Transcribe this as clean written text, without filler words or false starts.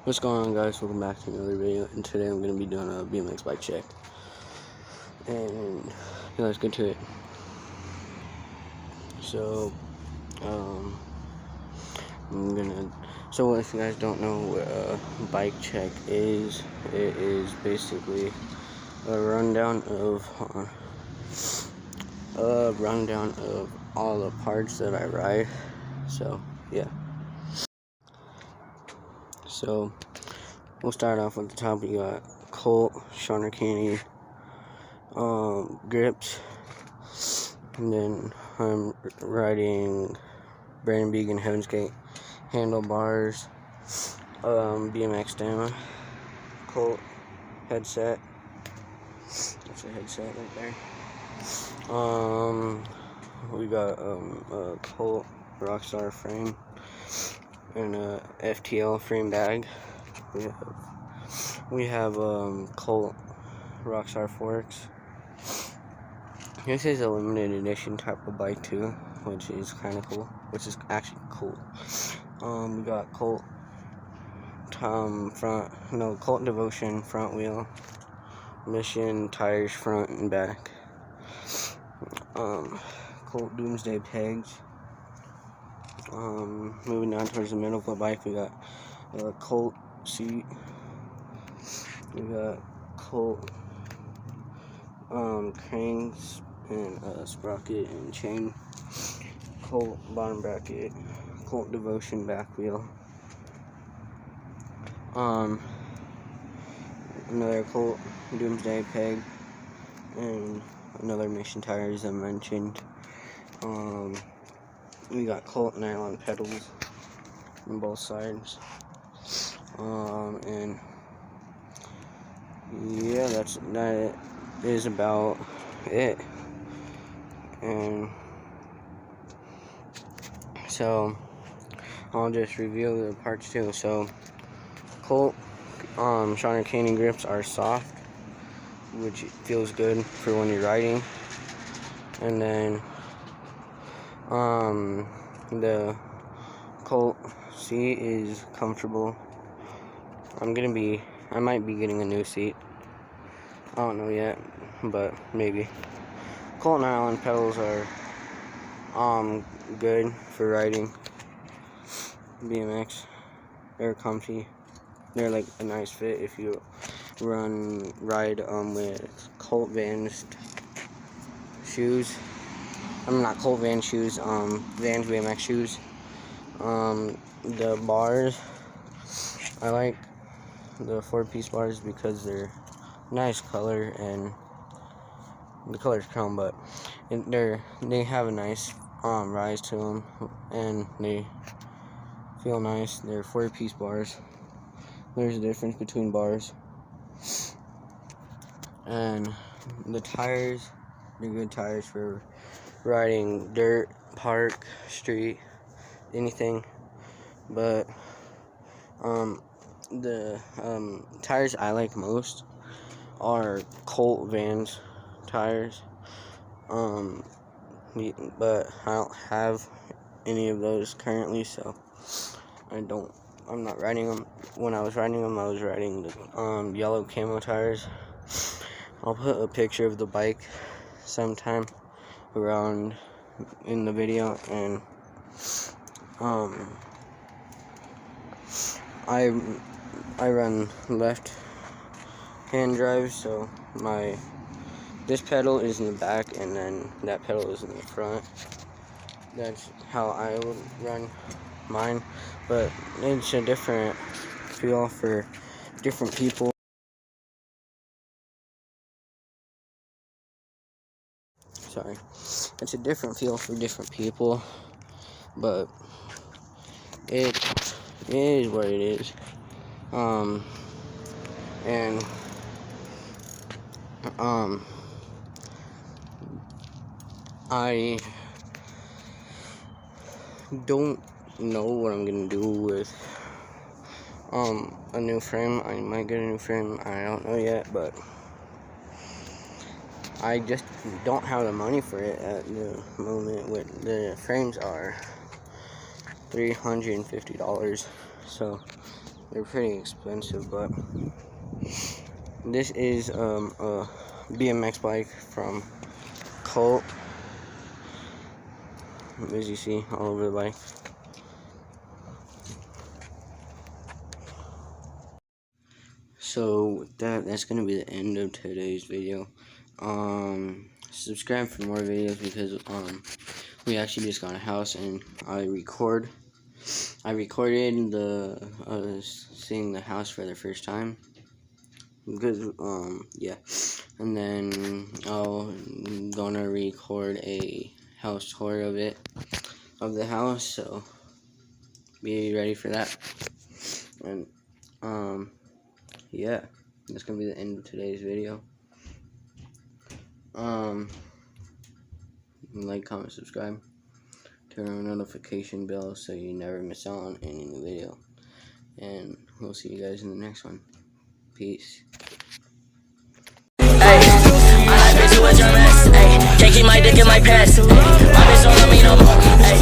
What's going on, guys? Welcome back to another video, and today I'm going to be doing a Bmx bike check, and let's get to it. So so if you guys don't know what a bike check is, it is basically a rundown of all the parts that I ride. So yeah. So we'll start off with the top. We got Colt, Shonner Caney, grips, and then I'm riding Brandon Heaven's Gate handlebars, Bmx Stamina, Colt headset. That's a headset right there. We got a Colt Rockstar frame and a FTL frame bag. We have Colt Rockstar forks. This is a limited edition type of bike too, which is kind of cool. Which is actually cool. We got Colt Colt Devotion front wheel, Mission tires front and back. Colt Doomsday pegs. Moving down towards the middle of the bike, we got a Colt seat. We got Colt cranks and sprocket and chain. Colt bottom bracket. Colt Devotion back wheel. Another Colt Doomsday peg, and another Mission tires I mentioned. We got Colt nylon pedals on both sides. And yeah, that is about it. And so I'll just reveal the parts too. So Colt Shonner Caney grips are soft, which feels good for when you're riding. And then the Colt seat is comfortable. I might be getting a new seat. I don't know yet, but maybe. Colt nylon pedals are good for riding BMX. They're comfy. They're like a nice fit if you ride with Colt Vans shoes. Not Colt Van shoes, Vans BMX shoes. The bars, I like the 4-piece bars because they're nice color, and the color's chrome, but they have a nice rise to them, and they feel nice. They're 4-piece bars. There's a difference between bars. And the tires, they're good tires for riding dirt, park, street, anything. But the tires I like most are Colt Vans tires. But I don't have any of those currently, so I'm not riding them. When I was riding them, I was riding the yellow camo tires. I'll put a picture of the bike sometime around in the video. And I run left hand drive, so this pedal is in the back and then that pedal is in the front. That's how I would run mine, but it's a different feel for different people. Sorry, it's a different feel for different people, but it is what it is. I don't know what I'm gonna do with a new frame. I might get a new frame, I don't know yet, but I just don't have the money for it at the moment. With the frames are $350, so They're pretty expensive, but this is a BMX bike from Colt, as you see all over the bike. So with that's gonna be the end of today's video. Subscribe for more videos because we actually just got a house and I recorded the seeing the house for the first time because yeah, and then I'm gonna record a house tour of the house, so be ready for that. And yeah, that's gonna be the end of today's video. Like, comment, subscribe, turn on the notification bell so you never miss out on any new video, and we'll see you guys in the next one. Peace. Hey, I like bitch with your mess. Hey, can't keep my dick in my pants. My bitch don't love me no more.